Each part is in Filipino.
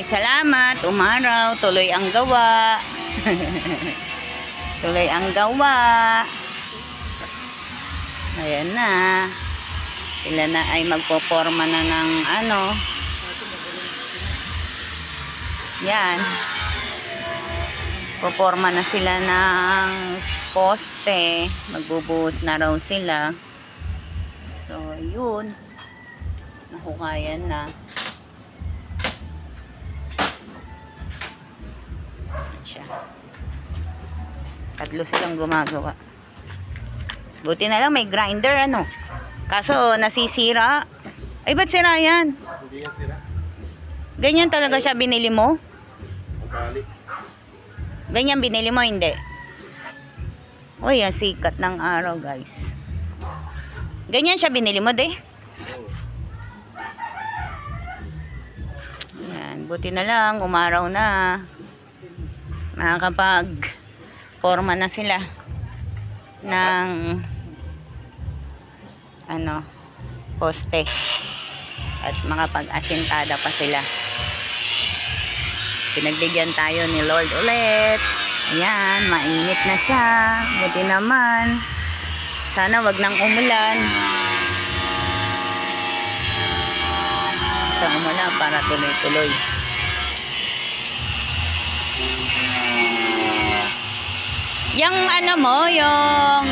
Ay salamat, umaraw, tuloy ang gawa. Tuloy ang gawa. Ayan na. Sila na ay magpoporma na ng ano. Yan. Poporma na sila ng poste. Magbubuhos na raw sila. So, yun. Nahukayan na. Siya. Tatlo silang gumagawa. Buti na lang may grinder ano. Kaso nasisira. Ay ba't sira yan? Hindi yan sira. Ganyan talaga siya binili mo? Magkali. Ganyan binili mo hindi? Uy, ang sikat ng araw guys. Ganyan siya binili mo de? Yan, buti na lang umaraw na. Makakapag forma na sila ng ano poste at makapag-asintada pa sila. Pinagbigyan tayo ni Lord ulit. Ayan, mainit na siya. Buti naman. Sana wag nang umulan. Sa umulan para tuloy-tuloy. Yung ano mo, yung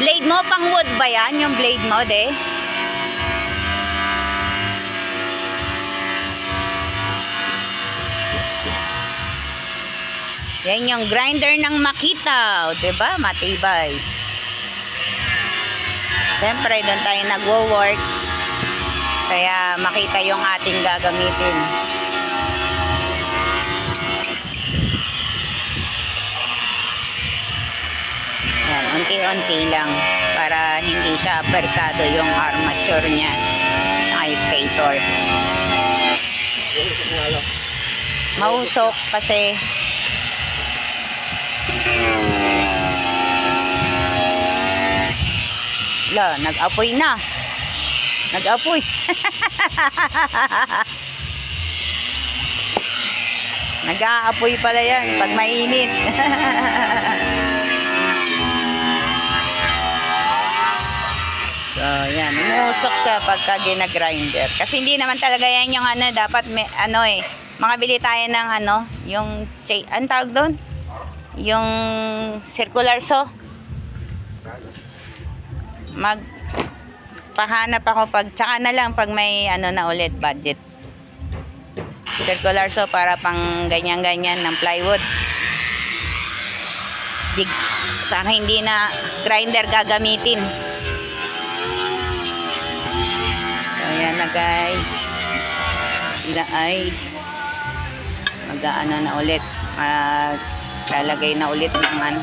blade mo, pang wood ba yan? Yung blade mo, de? Yan yung grinder ng Makita, diba? Matibay. Siyempre, doon tayo nagwo-work. Kaya Makita yung ating gagamitin. Yan, unti-unti lang para hindi siya persado yung armature niya. Ay, stator. Mausok kasi la, nag-apoy na. Nag-apoy. Nag-aapoy pala yan pag mainit. So, yan. Umusok siya pagka gina-grinder. Kasi hindi naman talaga yan yung ano, dapat may, ano eh, makabili tayo ng ano, yung, ano tawag doon? Yung circular saw. Magpahanap ako tsaka na lang pag may ano na ulit budget. Circular saw para pang ganyan-ganyan ng plywood. Para hindi na grinder gagamitin. So yan na guys. Sila ay mag-aano na ulit. Lalagay na ulit ng ano.